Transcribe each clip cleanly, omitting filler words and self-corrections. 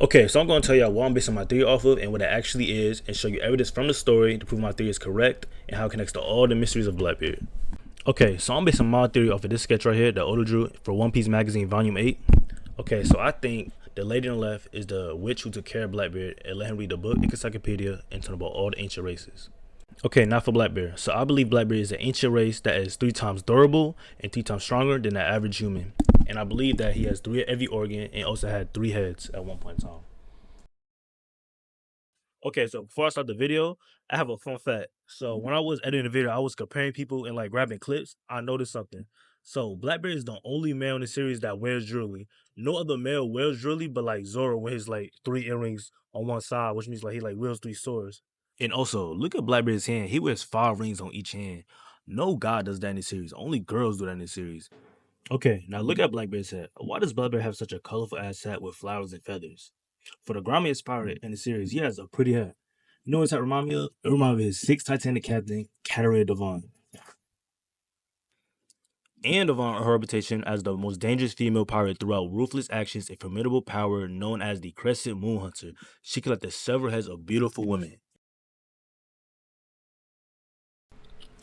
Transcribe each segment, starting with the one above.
Okay, so I'm going to tell y'all what I'm basing my theory off of and what it actually is, and show you evidence from the story to prove my theory is correct and how it connects to all the mysteries of Blackbeard. Okay, so I'm basing my theory off of this sketch right here that Oda drew for One Piece magazine volume 8. Okay, so I think the lady on the left is the witch who took care of Blackbeard and let him read the book Encyclopedia and turn about all the ancient races. Okay, not for Blackbeard. So I believe Blackbeard is an ancient race that is 3 times durable and 3 times stronger than the average human. And I believe that he has 3 of every organ and also had 3 heads at one point in time. Okay, so before I start the video, I have a fun fact. So when I was editing the video, I was comparing people and like grabbing clips. I noticed something. So Blackbeard is the only male in the series that wears jewelry. No other male wears jewelry, but like Zoro wears like 3 earrings on one side, which means like he like wields 3 swords. And also, look at Blackbeard's hand. He wears 5 rings on each hand. No god does that in the series. Only girls do that in the series. Okay, now look at Blackbeard's hat. Why does Blackbeard have such a colorful ass hat with flowers and feathers? For the Grommet pirate in the series, he has a pretty hat. You know what that remind me of? It reminds me of his 6 Titanic captain, Cataract Devon. And Devon her reputation as the most dangerous female pirate throughout ruthless actions and formidable power known as the Crescent Moon Hunter. She collected several heads of beautiful women.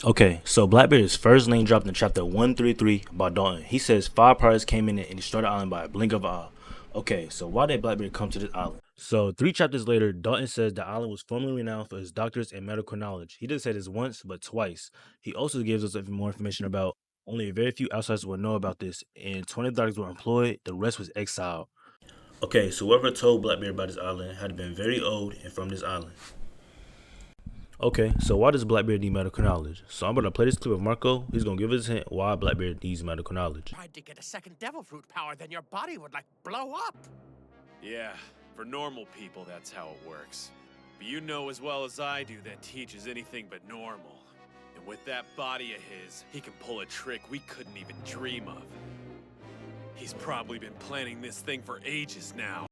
Okay, so Blackbeard's first name dropped in chapter 133 by Dalton. He says 5 pirates came in and destroyed the island by a blink of an eye. Okay, so why did Blackbeard come to this island? So 3 chapters later, Dalton says the island was formerly renowned for its doctors and medical knowledge. He didn't say this once, but twice. He also gives us more information about only a very few outsiders will know about this, and 20 doctors were employed, the rest was exiled. Okay, so whoever told Blackbeard about this island had been very old and from this island. Okay, so why does Blackbeard need medical knowledge? So I'm gonna play this clip of Marco. He's gonna give us a hint why Blackbeard needs medical knowledge. Tried to get a second devil fruit power, then your body would like blow up. Yeah, for normal people, that's how it works. But you know as well as I do that Teach is anything but normal. And with that body of his, he can pull a trick we couldn't even dream of. He's probably been planning this thing for ages now.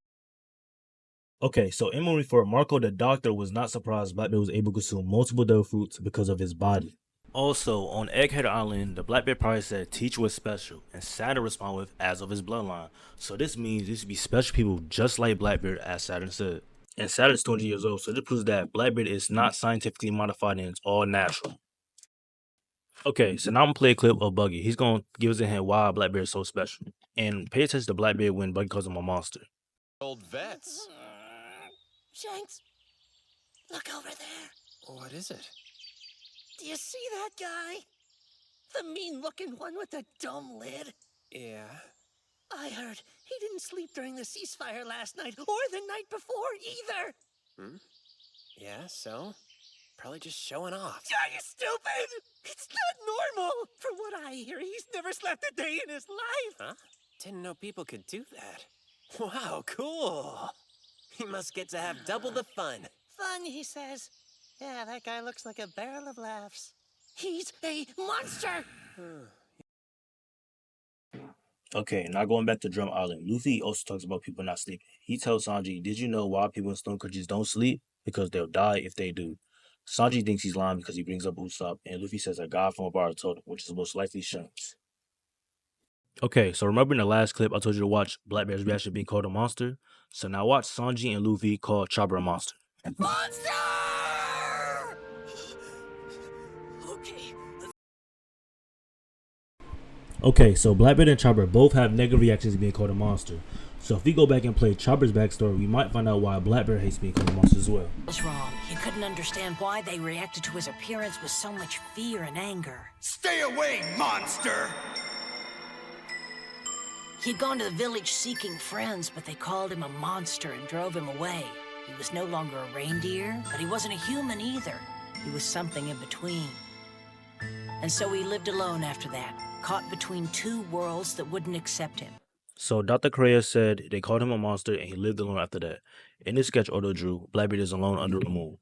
Okay, so in movie 4, Marco the doctor was not surprised Blackbeard was able to consume multiple devil fruits because of his body. Also, on Egghead Island, the Blackbeard pirate said Teach was special, and Saturn responded with as of his bloodline. So this means these should be special people just like Blackbeard, as Saturn said. And Saturn's 20 years old, so this proves that Blackbeard is not scientifically modified and it's all natural. Okay, so now I'm gonna play a clip of Buggy. He's gonna give us a hint why Blackbeard is so special. And pay attention to Blackbeard when Buggy calls him a monster. Old vets. Shanks, look over there. What is it? Do you see that guy? The mean-looking one with the dumb lid? Yeah. I heard he didn't sleep during the ceasefire last night or the night before either. Yeah, so? Probably just showing off. Are you stupid? It's not normal. From what I hear, he's never slept a day in his life. Huh? Didn't know people could do that. Wow, cool. He must get to have double the fun. Fun, he says. Yeah, that guy looks like a barrel of laughs. He's a monster! Okay, now going back to Drum Island, Luffy also talks about people not sleeping. He tells Sanji, did you know why people in stone countries don't sleep? Because they'll die if they do. Sanji thinks he's lying because he brings up Usopp, and Luffy says a god from above told him, which is most likely Shanks. Okay, so remember in the last clip I told you to watch Blackbeard's reaction being called a monster? So now watch Sanji and Luffy call Chopper a monster. Monster! Okay. Okay, so Blackbeard and Chopper both have negative reactions to being called a monster. So if we go back and play Chopper's backstory, we might find out why Blackbeard hates being called a monster as well. Was wrong. He couldn't understand why they reacted to his appearance with so much fear and anger. Stay away, monster! He'd gone to the village seeking friends, but they called him a monster and drove him away. He was no longer a reindeer, but he wasn't a human either. He was something in between. And so he lived alone after that, caught between 2 worlds that wouldn't accept him. So Dr. Correa said they called him a monster and he lived alone after that. In this sketch Oda drew, Blackbeard is alone under the moon.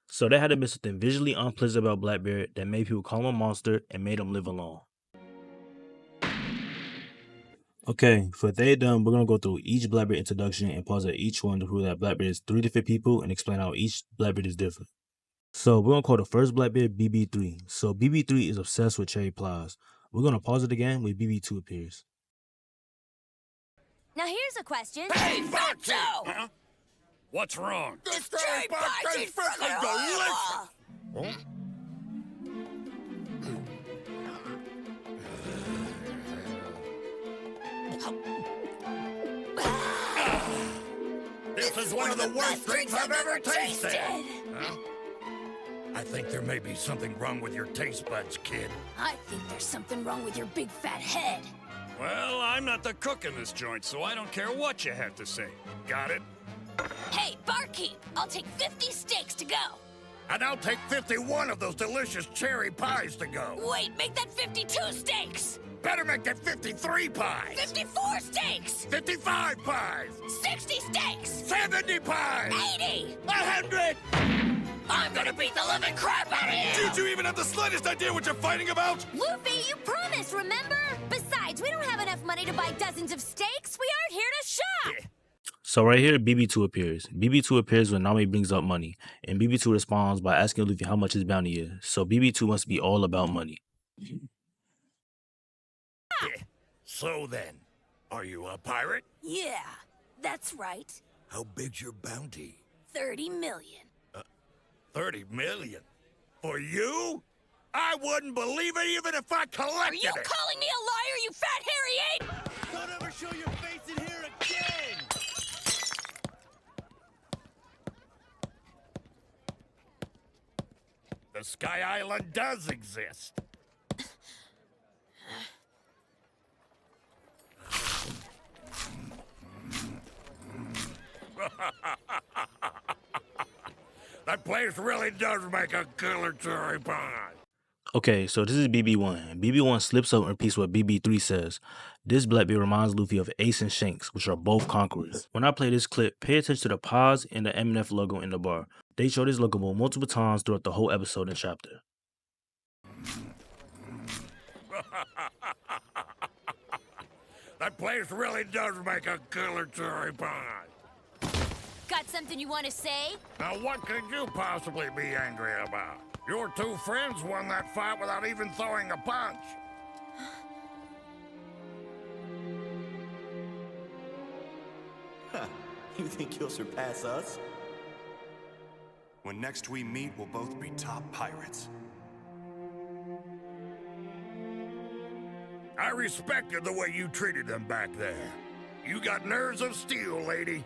So there had to be something visually unpleasant about Blackbeard that made people call him a monster and made him live alone. Okay, for they done, we're gonna go through each Blackbeard introduction and pause at each one to prove that Blackbeard is 3 different people and explain how each Blackbeard is different. So we're gonna call the first Blackbeard BB3. So BB3 is obsessed with cherry plies. We're gonna pause it again when BB2 appears. Now here's a question. Hey, Fatso! Huh? What's wrong? This cherry pie is freaking delicious! This is one of the worst drinks I've ever tasted! Huh? I think there may be something wrong with your taste buds, kid. I think there's something wrong with your big fat head. Well, I'm not the cook in this joint, so I don't care what you have to say. Got it? Hey, barkeep, I'll take 50 steaks to go. And I'll take 51 of those delicious cherry pies to go. Wait, make that 52 steaks. Better make that 53 pies. 54 steaks. 55 pies. 60 steaks. 70 pies. 80. 100. I'm gonna beat the living crap out of you. Did you even have the slightest idea what you're fighting about? Luffy, you promised, remember? Besides, we don't have enough money to buy dozens of steaks. We aren't here to shop. So right here, BB2 appears. BB2 appears when Nami brings up money, and BB2 responds by asking Luffy how much his bounty is. So BB2 must be all about money. So then, are you a pirate? Yeah, that's right. How big's your bounty? 30 million. 30 million? For you? I wouldn't believe it even if I collected Are you it! calling me a liar, you fat hairy ape? Don't ever show your face in here again! The Sky Island does exist. That place really does make a killer cherry pie. Okay, so this is BB1. BB1 slips up and repeats what BB3 says. This Blackbeard reminds Luffy of Ace and Shanks, which are both conquerors. When I play this clip, pay attention to the pause and the MNF logo in the bar. They show this logo multiple times throughout the whole episode and chapter. That place really does make a killer cherry pie. Got something you want to say? Now what could you possibly be angry about? Your two friends won that fight without even throwing a punch. Huh. You think you'll surpass us? When next we meet, we'll both be top pirates. I respected the way you treated them back there. You got nerves of steel, lady.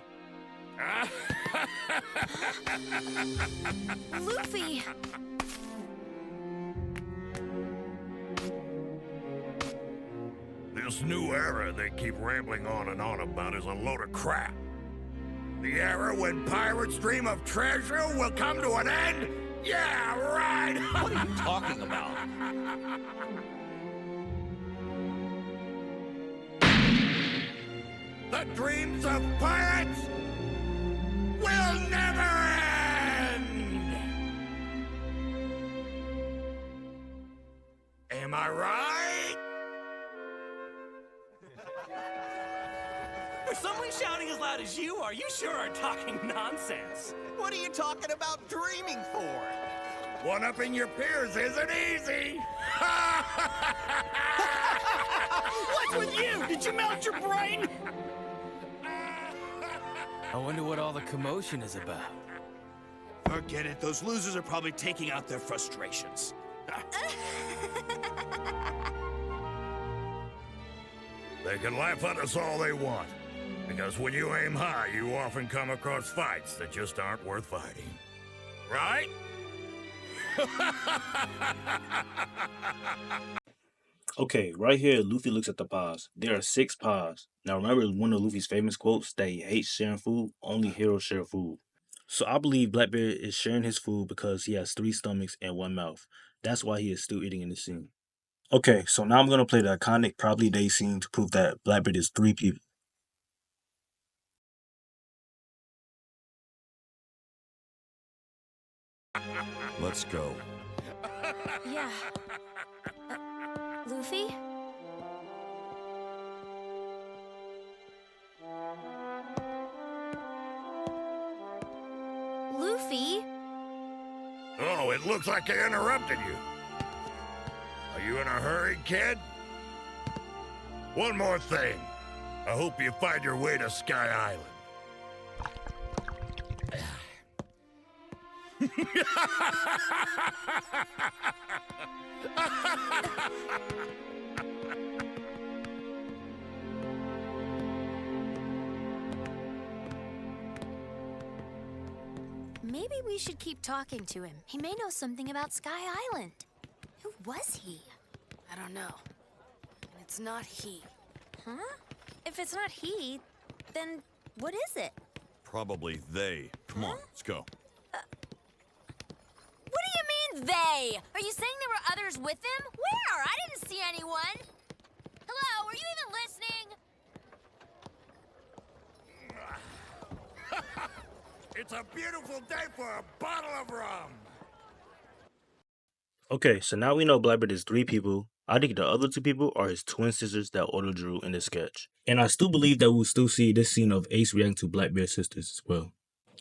Luffy! This new era they keep rambling on and on about is a load of crap. The era when pirates dream of treasure will come to an end? Yeah, right! What are you talking about? The dreams of pirates will never end! Am I right? For someone shouting as loud as you are, you sure are talking nonsense. What are you talking about dreaming for? One-upping your peers isn't easy! What's with you? Did you melt your brain? I wonder what all the commotion is about. Forget it. Those losers are probably taking out their frustrations. They can laugh at us all they want. Because when you aim high, you often come across fights that just aren't worth fighting. Right? Okay, right here, Luffy looks at the paws. There are 6 paws. Now remember one of Luffy's famous quotes that he hates sharing food, only heroes share food. So I believe Blackbeard is sharing his food because he has 3 stomachs and 1 mouth. That's why he is still eating in the scene. Okay, so now I'm going to play the iconic Probably Day scene to prove that Blackbeard is 3 people. Let's go. Yeah. Luffy? Luffy? Oh, it looks like I interrupted you. Are you in a hurry, kid? One more thing. I hope you find your way to Sky Island. Maybe we should keep talking to him. He may know something about Sky Island. Who was he? I don't know. And it's not he. Huh? If it's not he, then what is it? Probably they. Come on, let's go. What do you mean, they? Are you saying there were others with him? Where? I didn't see anyone. Hello, are you even listening? It's a beautiful day for a bottle of rum. Okay, so now we know Blackbeard is 3 people. I think the other 2 people are his twin sisters that Oda drew in this sketch. And I still believe that we'll still see this scene of Ace reacting to Blackbeard's sisters as well.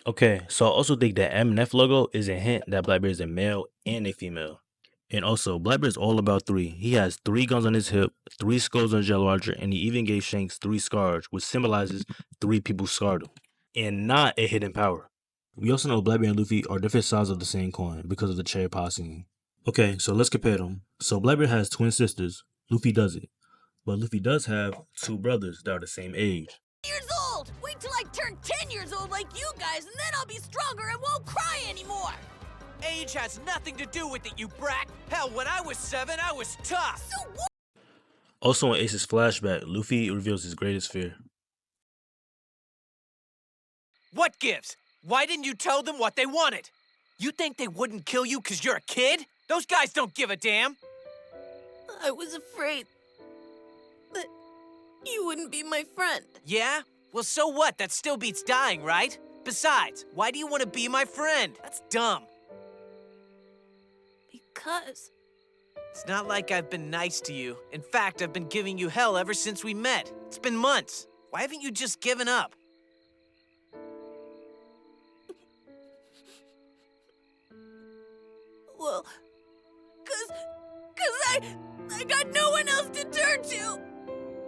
Okay, so I also think that M and F logo is a hint that Blackbeard is a male and a female. And also, Blackbeard is all about 3. He has 3 guns on his hip, 3 skulls on Jell Roger, and he even gave Shanks 3 scars, which symbolizes 3 people scarred him. And not a hidden power. We also know Blackbeard and Luffy are different sides of the same coin because of the cherry pie scene. Okay, so let's compare them. So Blackbeard has twin sisters, Luffy doesn't. But Luffy does have 2 brothers that are the same age. Years old! Wait till I turn 10 years old like you guys, and then I'll be stronger and won't cry anymore! Age has nothing to do with it, you brat. Hell, when I was 7, I was tough. So what? Also in Ace's flashback, Luffy reveals his greatest fear. What gives? Why didn't you tell them what they wanted? You think they wouldn't kill you because you're a kid? Those guys don't give a damn. I was afraid that you wouldn't be my friend. Yeah? Well, so what? That still beats dying, right? Besides, why do you want to be my friend? That's dumb. Because It's not like I've been nice to you. In fact, I've been giving you hell ever since we met. It's been months. Why haven't you just given up? well, cause I got no one else to turn to.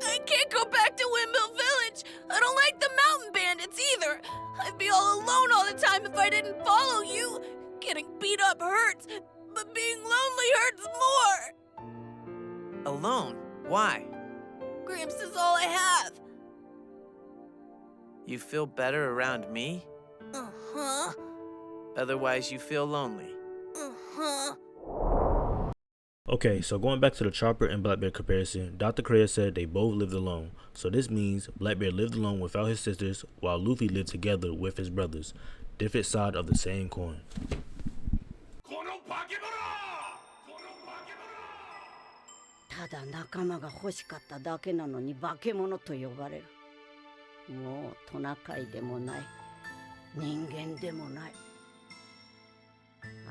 I can't go back to Windmill Village. I don't like the mountain bandits either. I'd be all alone all the time if I didn't follow you. Getting beat up hurts, but being lonely hurts more. Alone? Why? Gramps is all I have. You feel better around me? Uh-huh. Otherwise, you feel lonely. Uh-huh. Okay, so going back to the Chopper and Blackbeard comparison, Dr. Korea said they both lived alone. So this means Blackbeard lived alone without his sisters, while Luffy lived together with his brothers. Different side of the same coin. ただ仲間が欲しかっただけなのに化け物と呼ばれる。もうトナカイでもない。人間でもない。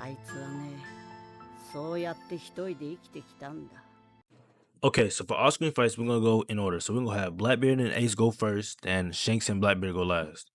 あいつはね、そうやって一人で生きてきたんだ。 Okay, so for off-screen fights, we're gonna go in order. So we're gonna have Blackbeard and Ace go first, and Shanks and Blackbeard go last.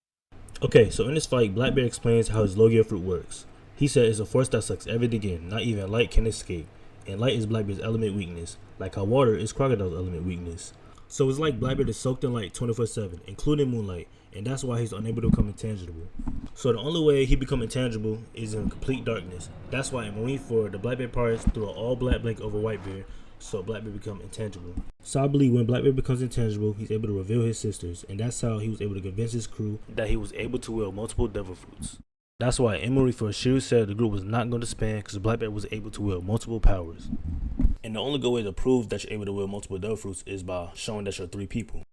Okay, so in this fight, Blackbeard explains how his Logia fruit works. He said it's a force that sucks everything in, not even light can escape. And light is Blackbeard's element weakness, like how water is Crocodile's element weakness. So it's like Blackbeard is soaked in light 24/7, including moonlight, and that's why he's unable to become intangible. So the only way he become intangible is in complete darkness. That's why in Marine 4, the Blackbeard parts through an all-black blanket over Whitebeard, so Blackbeard become intangible. So I believe when Blackbeard becomes intangible, he's able to reveal his sisters, and that's how he was able to convince his crew that he was able to wield multiple devil fruits. That's why in Marine 4, Shiru said the group was not going to span because Blackbeard was able to wield multiple powers. And the only good way to prove that you're able to wield multiple devil fruits is by showing that you're 3 people.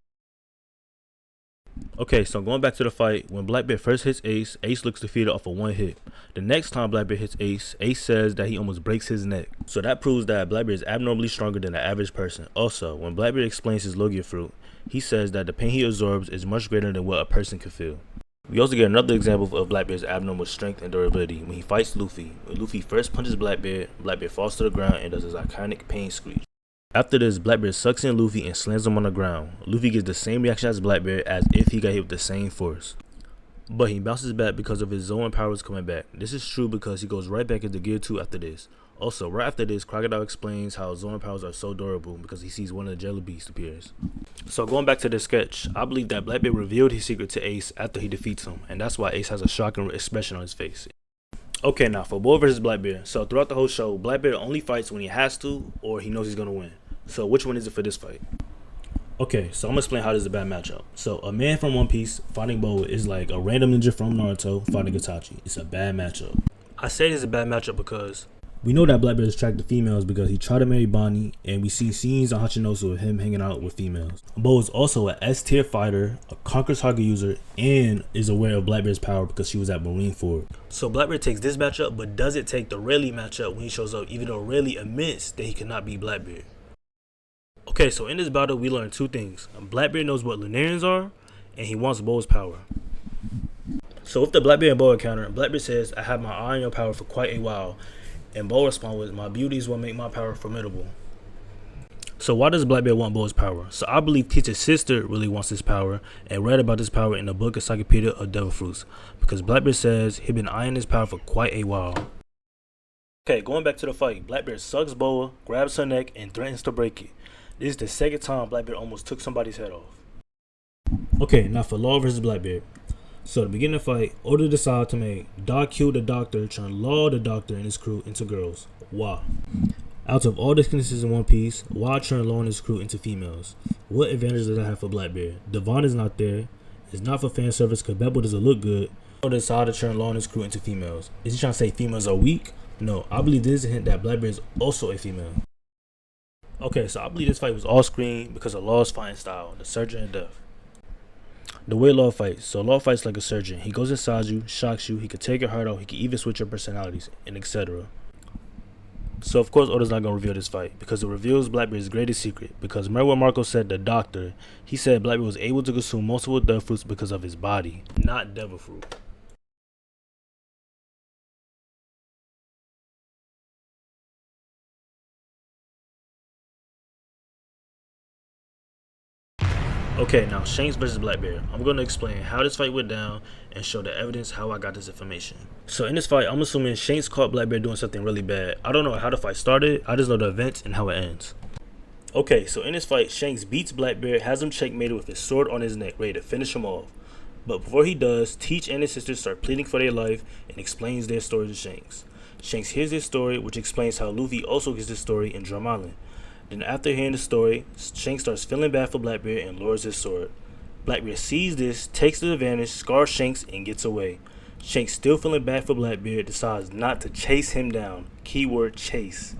Okay, so going back to the fight, when Blackbeard first hits Ace, Ace looks defeated off of 1 hit. The next time Blackbeard hits Ace, Ace says that he almost breaks his neck. So that proves that Blackbeard is abnormally stronger than the average person. Also, when Blackbeard explains his Logia fruit, he says that the pain he absorbs is much greater than what a person can feel. We also get another example of Blackbeard's abnormal strength and durability when he fights Luffy. When Luffy first punches Blackbeard, Blackbeard falls to the ground and does his iconic pain screech. After this, Blackbeard sucks in Luffy and slams him on the ground. Luffy gets the same reaction as Blackbeard as if he got hit with the same force. but he bounces back because of his Zoan powers coming back. This is true because he goes right back into Gear 2 after this. Also, right after this, Crocodile explains how Zoan powers are so durable because he sees one of the jelly beasts appears. So going back to the sketch, I believe that Blackbeard revealed his secret to Ace after he defeats him, and that's why Ace has a shocking expression on his face. Okay, now for Boa versus Blackbeard. So throughout the whole show, Blackbeard only fights when he has to or he knows he's gonna win. So which one is it for this fight? Okay, so I'm gonna explain how this is a bad matchup. So a man from One Piece fighting Boa is like a random ninja from Naruto fighting Itachi. It's a bad matchup. I say it's a bad matchup because we know that Blackbeard is attracted to females because he tried to marry Bonnie, and we see scenes on Hachinosu of him hanging out with females. Boa is also an S-tier fighter, a Conqueror's Haga user, and is aware of Blackbeard's power because she was at Marineford. So Blackbeard takes this matchup, but doesn't take the Rayleigh matchup when he shows up, even though Rayleigh admits that he cannot beat Blackbeard. Okay, so in this battle, we learn two things. Blackbeard knows what Lunarians are, and he wants Boa's power. So with the Blackbeard and Boa encounter, Blackbeard says, "I have my eye on your power for quite a while." And Boa responds with, "My beauty is what make my power formidable." So why does Blackbeard want Boa's power? So I believe Teacher's sister really wants this power and read about this power in the book Encyclopedia of Devil Fruits, because Blackbeard says he'd been eyeing this power for quite a while. Okay, going back to the fight, Blackbeard sucks Boa, grabs her neck, and threatens to break it. This is the second time Blackbeard almost took somebody's head off. Okay, now for Law versus Blackbeard. So to begin the fight, Oda decided to make Dog Q the Doctor turn Law the Doctor and his crew into girls. Why? Out of all the consistencies in One Piece, why turn Law and his crew into females? What advantage does that have for Blackbeard? Devon is not there. It's not for fan service because Beppo doesn't look good. Oda decided to turn Law and his crew into females. Is he trying to say females are weak? No, I believe this is a hint that Blackbeard is also a female. Okay, so I believe this fight was all screen because of Law's fighting style, the surgeon and death. The way Law fights. So Law fights like a surgeon. He goes inside you, shocks you, he could take your heart out, he can even switch your personalities, and etc. So of course Oda's not going to reveal this fight because it reveals Blackbeard's greatest secret. Because remember what Marco said, the doctor, he said Blackbeard was able to consume multiple devil fruits because of his body, not devil fruit. Okay, now Shanks versus Blackbeard. I'm going to explain how this fight went down and show the evidence how I got this information. So in this fight, I'm assuming Shanks caught Blackbeard doing something really bad. I don't know how the fight started, I just know the events and how it ends. Okay, so in this fight, Shanks beats Blackbeard, has him checkmated with his sword on his neck, ready to finish him off. But before he does, Teach and his sister start pleading for their life and explains their story to Shanks. Shanks hears this story, which explains how Luffy also gets this story in Drum Island. Then after hearing the story, Shanks starts feeling bad for Blackbeard and lowers his sword. Blackbeard sees this, takes the advantage, scars Shanks, and gets away. Shanks, still feeling bad for Blackbeard, decides not to chase him down. Keyword chase.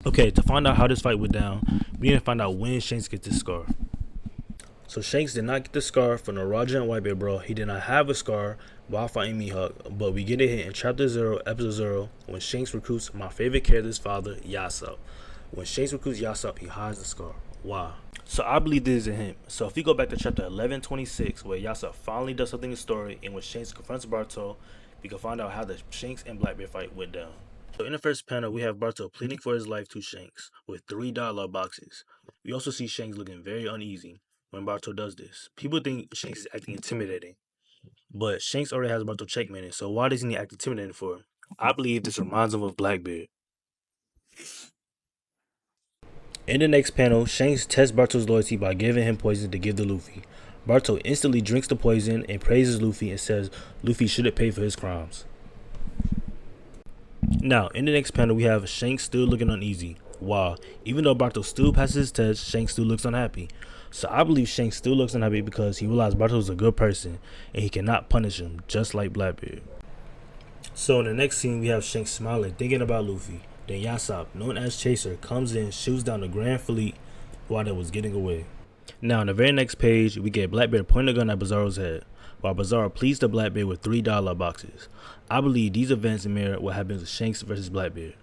Okay, to find out how this fight went down, we need to find out when Shanks gets this scar. So Shanks did not get the scar from the Roger and Whitebeard brawl. He did not have a scar while fighting Mihawk, but we get it hit in Chapter 0, Episode 0, when Shanks recruits my favorite character's father, Yasop. When Shanks recruits Yasop, he hides the scar. Why? So I believe this is a hint. So if we go back to Chapter 11:26, where Yasop finally does something in the story, and when Shanks confronts Bartol, we can find out how the Shanks and Blackbeard fight went down. So in the first panel, we have Bartol pleading for his life to Shanks with $3 boxes. We also see Shanks looking very uneasy when Bartol does this. People think Shanks is acting intimidating, but Shanks already has Bartol checkmated, so why doesn't he act intimidating for him? I believe this reminds him of Blackbeard. In the next panel, Shanks tests Bartol's loyalty by giving him poison to give to Luffy. Bartol instantly drinks the poison and praises Luffy and says Luffy shouldn't pay for his crimes. Now, in the next panel, we have Shanks still looking uneasy. Why? Even though Bartol still passes his test, Shanks still looks unhappy. So I believe Shanks still looks unhappy because he realized Bartol is a good person and he cannot punish him, just like Blackbeard. So in the next scene, we have Shanks smiling, thinking about Luffy. Then Yasop, known as Chaser, comes in, shoots down the Grand Fleet while they was getting away. Now, on the very next page, we get Blackbeard pointing a gun at Bizarro's head, while Bizarro pleads to Blackbeard with $3 boxes. I believe these events mirror what happens with Shanks versus Blackbeard.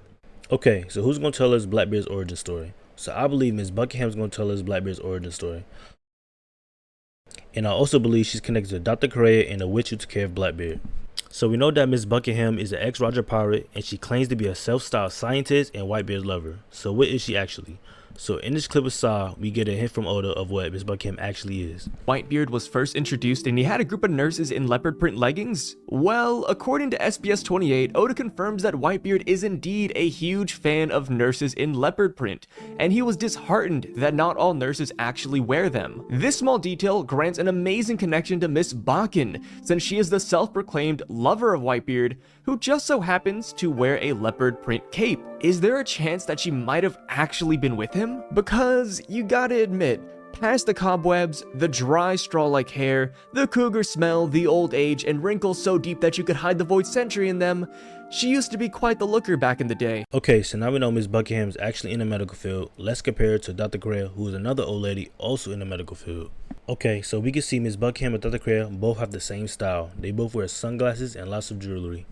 Okay, so who's going to tell us Blackbeard's origin story? So I believe Ms. Buckingham's going to tell us Blackbeard's origin story. And I also believe she's connected to Dr. Correa and the witch who took care of Blackbeard. So we know that Ms. Buckingham is an ex-Roger pirate and she claims to be a self-styled scientist and Whitebeard's lover. So what is she actually? So in this clip of Saw, we get a hint from Oda of what Miss Buckingham actually is. Whitebeard was first introduced and he had a group of nurses in leopard print leggings? Well, according to SBS 28, Oda confirms that Whitebeard is indeed a huge fan of nurses in leopard print, and he was disheartened that not all nurses actually wear them. This small detail grants an amazing connection to Miss Bakken, since she is the self-proclaimed lover of Whitebeard, who just so happens to wear a leopard print cape. Is there a chance that she might have actually been with him? Because you gotta admit, past the cobwebs, the dry straw-like hair, the cougar smell, the old age, and wrinkles so deep that you could hide the void sentry in them, she used to be quite the looker back in the day. Okay, so now we know Miss Buckingham is actually in the medical field. Let's compare her to Dr. Correa, who is another old lady also in the medical field. Okay, so we can see Miss Buckingham and Dr. Correa both have the same style. They both wear sunglasses and lots of jewelry.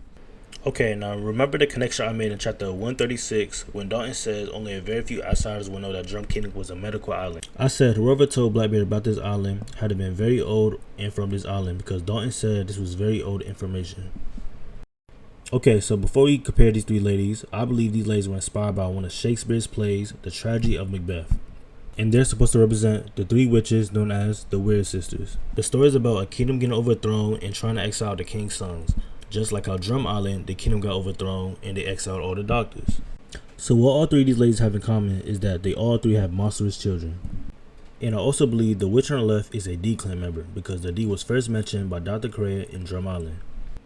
Okay, now remember the connection I made in chapter 136 when Dalton says only a very few outsiders will know that Drum Kingdom was a medical island. I said whoever told Blackbeard about this island had to been very old and from this island, because Dalton said this was very old information. Okay, so before we compare these three ladies, I believe these ladies were inspired by one of Shakespeare's plays, The Tragedy of Macbeth. And they're supposed to represent the three witches known as the Weird Sisters. The story is about a kingdom getting overthrown and trying to exile the king's sons. Just like how Drum Island, the kingdom got overthrown and they exiled all the doctors. So what all three of these ladies have in common is that they all three have monstrous children. And I also believe the witch on the left is a D clan member, because the D was first mentioned by Dr. Correa in Drum Island.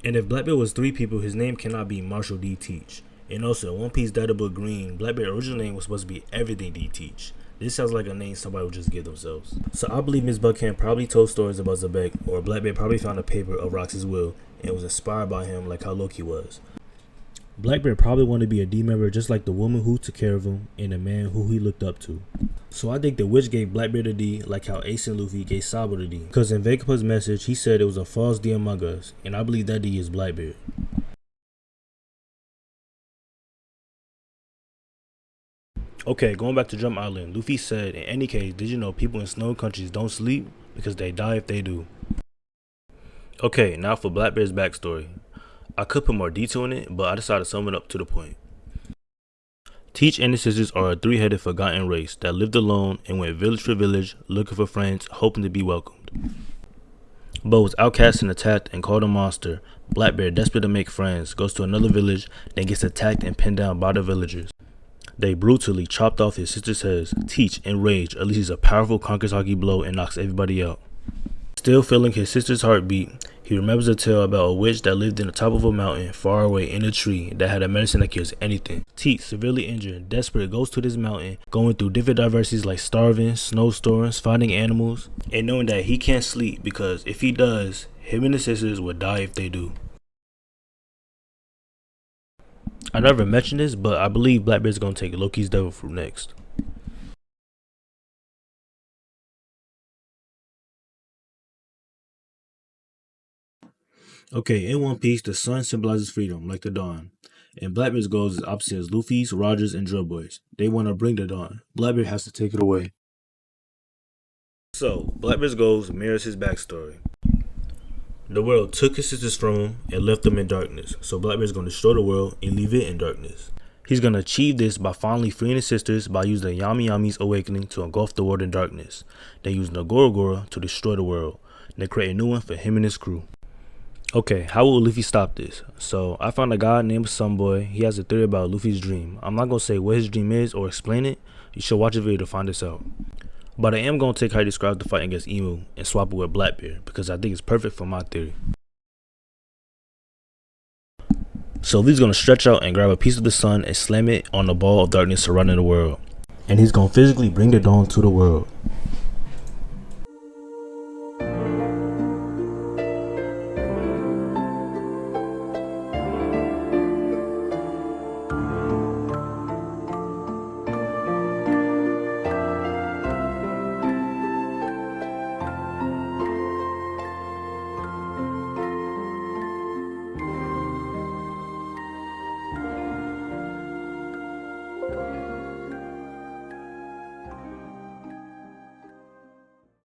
And if Blackbeard was three people, his name cannot be Marshall D. Teach. And also, One Piece Data Book Green, Blackbeard's original name was supposed to be Everything D. Teach. This sounds like a name somebody would just give themselves. So I believe Miss Buckingham probably told stories about Zebek, or Blackbeard probably found a paper of Rox's will and was inspired by him like how Loki was. Blackbeard probably wanted to be a D member just like the woman who took care of him and the man who he looked up to. So I think the witch gave Blackbeard a D like how Ace and Luffy gave Sabo the D. Because in Vegapa's message he said it was a false D among us, and I believe that D is Blackbeard. Okay, going back to Drum Island, Luffy said, in any case, did you know people in snow countries don't sleep because they die if they do? Okay, now for Blackbeard's backstory. I could put more detail in it, but I decided to sum it up to the point. Teach and his sisters are a three-headed forgotten race that lived alone and went village for village looking for friends, hoping to be welcomed. But was outcast and attacked and called a monster. Blackbeard, desperate to make friends, goes to another village, then gets attacked and pinned down by the villagers. They brutally chopped off his sister's heads. Teach, enraged, unleashes a powerful Kankasaki blow and knocks everybody out. Still feeling his sister's heartbeat, he remembers a tale about a witch that lived in the top of a mountain far away in a tree that had a medicine that cures anything. Teach, severely injured, desperate, goes to this mountain, going through different diversities like starving, snowstorms, finding animals, and knowing that he can't sleep because if he does, him and his sisters would die if they do. I never mentioned this, but I believe Blackbeard's gonna take Loki's devil fruit next. Okay, in One Piece, the sun symbolizes freedom, like the dawn. And Blackbeard's goals is opposite as Luffy's, Roger's, and Drill Boy's. They want to bring the dawn. Blackbeard has to take it away. So, Blackbeard's goals mirrors his backstory. The world took his sisters from him and left them in darkness. So Blackbeard's going to destroy the world and leave it in darkness. He's going to achieve this by finally freeing his sisters by using the Yam Yam Awakening to engulf the world in darkness. Then using the Gura Gura to destroy the world. Then create a new one for him and his crew. Okay, how will Luffy stop this? So, I found a guy named Sunboy. He has a theory about Luffy's dream. I'm not going to say what his dream is or explain it. You should watch the video to find this out. But I am going to take how he describes the fight against Emu and swap it with Blackbeard because I think it's perfect for my theory. So Luffy's going to stretch out and grab a piece of the sun and slam it on the ball of darkness surrounding the world. And he's going to physically bring the dawn to the world.